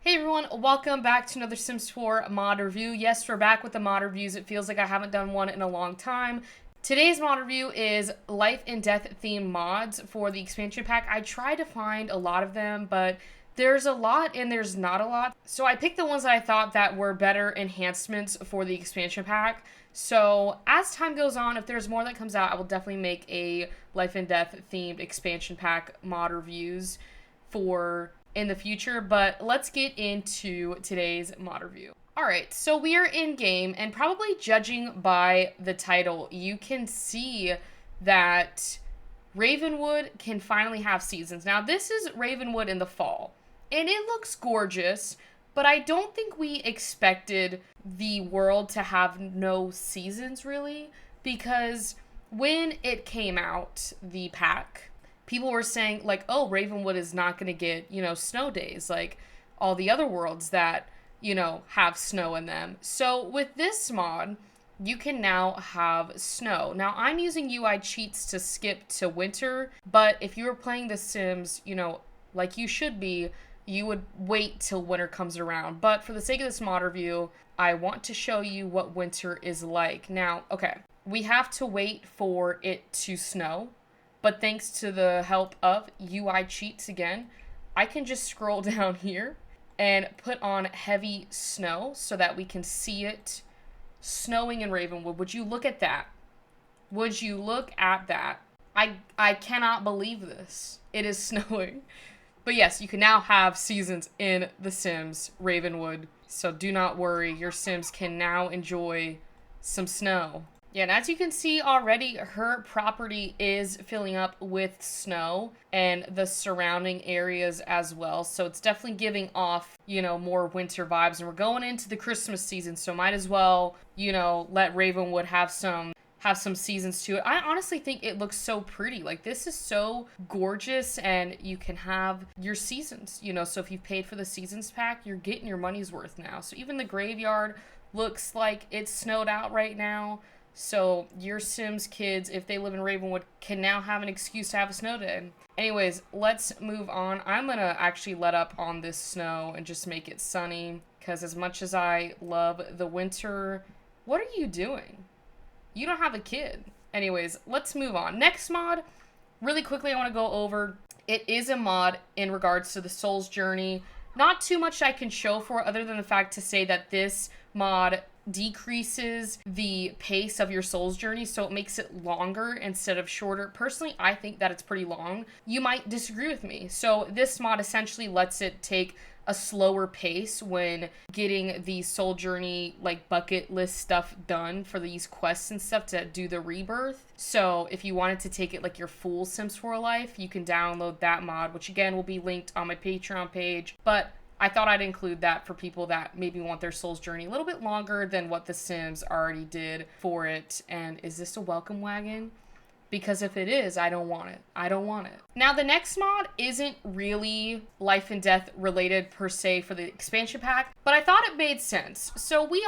Hey everyone, welcome back to another Sims 4 mod review. Yes, we're back with the mod reviews. It feels like I haven't done one in a long time. Today's mod review is life and death themed mods for the expansion pack. I tried to find a lot of them, but there's a lot and there's not a lot. So I picked the ones that I thought that were better enhancements for the expansion pack. So as time goes on, if there's more that comes out, I will definitely make a life and death themed expansion pack mod reviews for in the future, but let's get into today's mod review. Alright, so we are in game, and probably judging by the title, you can see that Ravenwood can finally have seasons. Now, this is Ravenwood in the fall, and it looks gorgeous, but I don't think we expected the world to have no seasons, really, because when it came out, the pack, people were saying, like, oh, Ravenwood is not going to get, snow days, like all the other worlds that, have snow in them. So with this mod, you can now have snow. Now, I'm using UI cheats to skip to winter, but if you were playing The Sims, like you should be, you would wait till winter comes around. But for the sake of this mod review, I want to show you what winter is like. Now, okay, we have to wait for it to snow. But thanks to the help of UI cheats again, I can just scroll down here and put on heavy snow so that we can see it snowing in Ravenwood. Would you look at that? Would you look at that? I cannot believe this. It is snowing. But yes, you can now have seasons in The Sims Ravenwood. So do not worry, your Sims can now enjoy some snow. Yeah, and as you can see already, her property is filling up with snow and the surrounding areas as well. So it's definitely giving off, more winter vibes. And we're going into the Christmas season, so might as well, let Ravenwood have some seasons to it. I honestly think it looks so pretty. Like, this is so gorgeous, and you can have your seasons, So if you've paid for the seasons pack, you're getting your money's worth now. So even the graveyard looks like it's snowed out right now. So your Sims kids, if they live in Ravenwood, can now have an excuse to have a snow day. Anyways, let's move on. I'm going to actually let up on this snow and just make it sunny, because as much as I love the winter, what are you doing? You don't have a kid. Anyways, let's move on. Next mod, really quickly I want to go over. It is a mod in regards to the Soul's Journey. Not too much I can show for other than the fact to say that this mod decreases the pace of your Soul's Journey, so it makes it longer instead of shorter. Personally, I think that it's pretty long. You might disagree with me. So this mod essentially lets it take a slower pace when getting the Soul Journey, like, bucket list stuff done for these quests and stuff to do the rebirth. So if you wanted to take it like your full Sims 4 life, you can download that mod, which again will be linked on my Patreon page. But I thought I'd include that for people that maybe want their Soul's Journey a little bit longer than what The Sims already did for it. And is this a welcome wagon? Because if it is, I don't want it. I don't want it. Now, the next mod isn't really life and death related per se for the expansion pack, but I thought it made sense. So we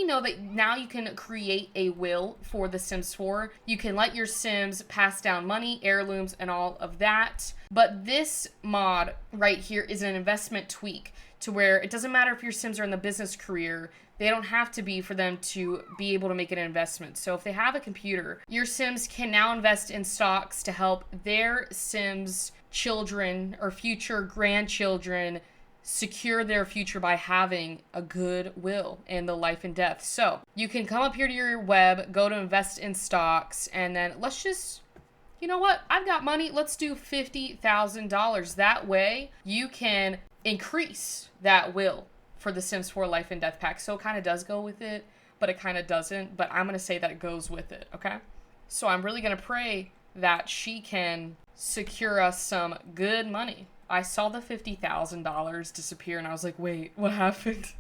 know that now you can create a will for The Sims 4. You can let your Sims pass down money, heirlooms, and all of that. But this mod right here is an investment tweak to where it doesn't matter if your Sims are in the business career. They don't have to be for them to be able to make an investment. So if they have a computer, your Sims can now invest in stocks to help their Sims children or future grandchildren secure their future by having a good will in the life and death. So you can come up here to your web, go to invest in stocks, and then let's just, you know what? I've got money. Let's do $50,000. That way you can increase that will for the Sims 4 Life and Death pack. So it kind of does go with it, but it kind of doesn't. But I'm going to say that it goes with it, okay? So I'm really going to pray that she can secure us some good money. I saw the $50,000 disappear, and I was like, wait, what happened?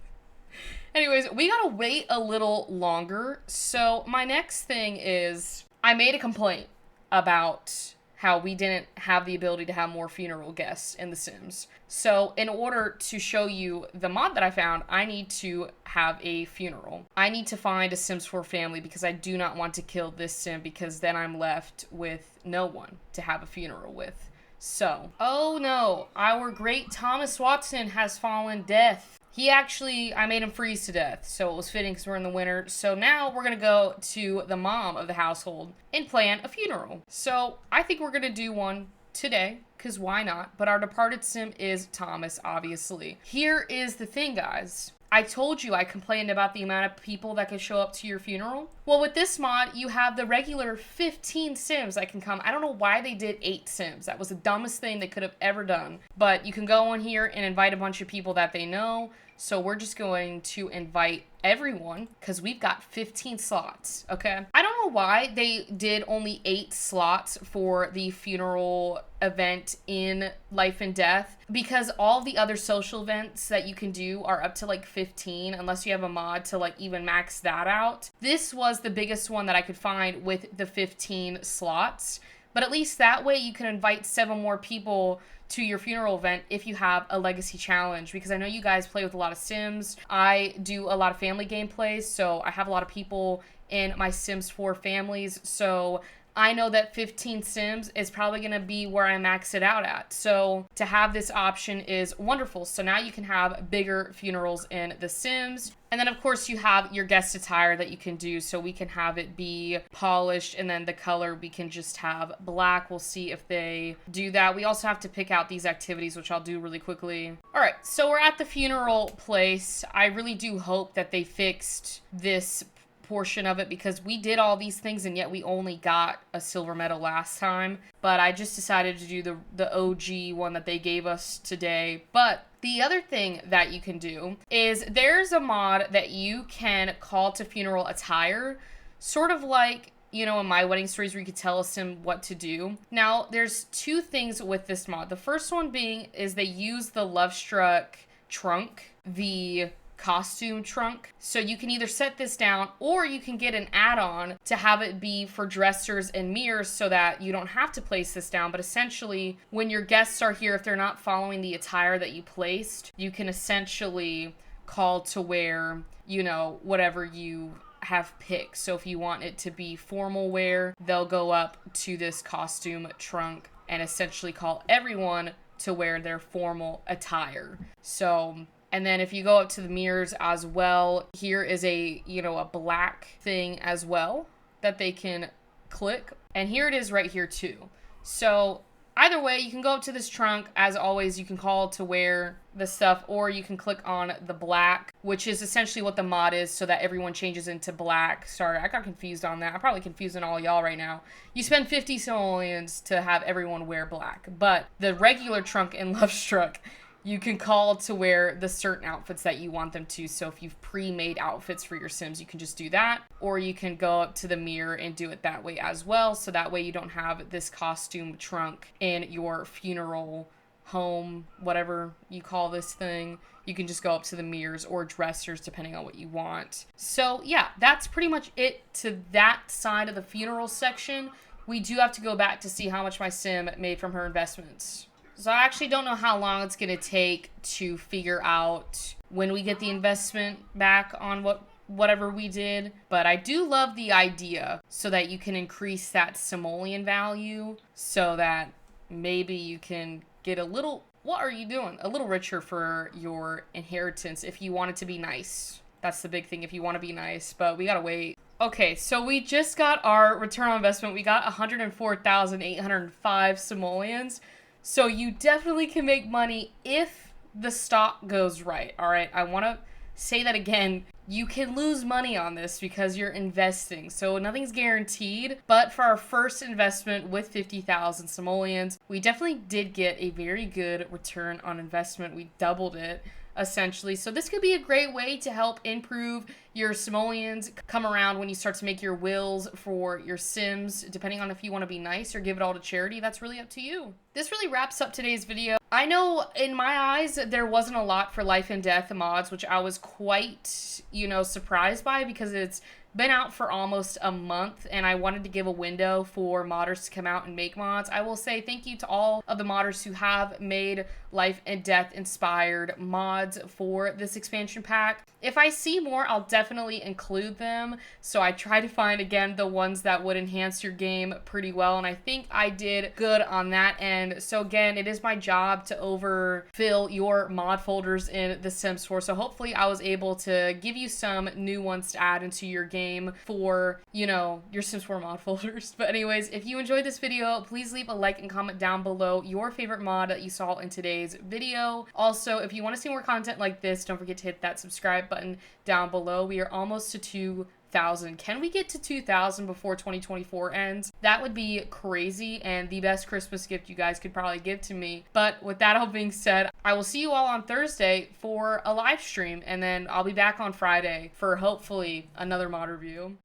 Anyways, we got to wait a little longer. So my next thing is I made a complaint about how we didn't have the ability to have more funeral guests in The Sims. So in order to show you the mod that I found, I need to have a funeral. I need to find a Sims 4 family because I do not want to kill this Sim because then I'm left with no one to have a funeral with. So, oh no, our great Thomas Watson has fallen death. He actually, I made him freeze to death, so it was fitting because we're in the winter. So now we're going to go to the mom of the household and plan a funeral. So I think we're going to do one today, because why not? But our departed sim is Thomas, obviously. Here is the thing, guys. I told you I complained about the amount of people that could show up to your funeral. Well, with this mod, you have the regular 15 sims that can come. I don't know why they did 8 sims. That was the dumbest thing they could have ever done. But you can go in here and invite a bunch of people that they know. So we're just going to invite everyone because we've got 15 slots, okay? I don't know why they did only 8 slots for the funeral event in Life and Death, because all the other social events that you can do are up to like 15 unless you have a mod to like even max that out. This was the biggest one that I could find with the 15 slots, but at least that way you can invite 7 more people to your funeral event if you have a legacy challenge, because I know you guys play with a lot of sims. I do a lot of family gameplays, so I have a lot of people in my Sims 4 families, so I know that 15 sims is probably going to be where I max it out at. So to have this option is wonderful. So now you can have bigger funerals in the Sims. And then of course you have your guest attire that you can do. So we can have it be polished, and then the color we can just have black. We'll see if they do that. We also have to pick out these activities, which I'll do really quickly. All right, so we're at the funeral place. I really do hope that they fixed this portion of it, because we did all these things and yet we only got a silver medal last time. But I just decided to do the OG one that they gave us today. But the other thing that you can do is there's a mod that you can call to funeral attire, sort of like, you know, in My Wedding Stories where you could tell a sim what to do. Now, there's 2 things with this mod. The first one being is they use the Love Struck trunk, the costume trunk. So you can either set this down or you can get an add-on to have it be for dressers and mirrors so that you don't have to place this down. But essentially, when your guests are here, if they're not following the attire that you placed, you can essentially call to wear, you know, whatever you have picked. So if you want it to be formal wear, they'll go up to this costume trunk and essentially call everyone to wear their formal attire. So, and then if you go up to the mirrors as well, here is a, you know, a black thing as well that they can click. And here it is right here too. So either way, you can go up to this trunk. As always, you can call to wear the stuff, or you can click on the black, which is essentially what the mod is, so that everyone changes into black. Sorry, I got confused on that. I'm probably confusing all y'all right now. You spend 50 simoleons to have everyone wear black, but the regular trunk in Love Struck, you can call to wear the certain outfits that you want them to. So if you've pre-made outfits for your Sims, you can just do that. Or you can go up to the mirror and do it that way as well. So that way you don't have this costume trunk in your funeral home, whatever you call this thing. You can just go up to the mirrors or dressers depending on what you want. So yeah, that's pretty much it to that side of the funeral section. We do have to go back to see how much my Sim made from her investments. So I actually don't know how long it's going to take to figure out when we get the investment back on whatever we did. But I do love the idea so that you can increase that simoleon value so that maybe you can get a little, what are you doing? A little richer for your inheritance if you want it to be nice. That's the big thing, if you want to be nice, but we got to wait. Okay, so we just got our return on investment. We got 104,805 simoleons. So you definitely can make money if the stock goes right, all right? I want to say that again. You can lose money on this because you're investing, so nothing's guaranteed. But for our first investment with 50,000 simoleons, we definitely did get a very good return on investment. We doubled it, essentially. So this could be a great way to help improve your simoleons come around when you start to make your wills for your Sims, depending on if you want to be nice or give it all to charity. That's really up to you. This really wraps up today's video. I know in my eyes, there wasn't a lot for Life and Death mods, which I was quite, you know, surprised by, because it's been out for almost a month and I wanted to give a window for modders to come out and make mods. I will say thank you to all of the modders who have made life and death inspired mods for this expansion pack. If I see more, I'll definitely include them. So I try to find, again, the ones that would enhance your game pretty well, and I think I did good on that end. So again, it is my job to overfill your mod folders in The Sims 4. So hopefully I was able to give you some new ones to add into your game for, you know, your Sims 4 mod folders. But anyways, if you enjoyed this video, please leave a like and comment down below your favorite mod that you saw in today's video. Also, if you want to see more content like this, don't forget to hit that subscribe button down below. We are almost to 2,000. Can we get to 2,000 before 2024 ends? That would be crazy and the best Christmas gift you guys could probably give to me. But with that all being said, I will see you all on Thursday for a live stream, and then I'll be back on Friday for hopefully another mod review.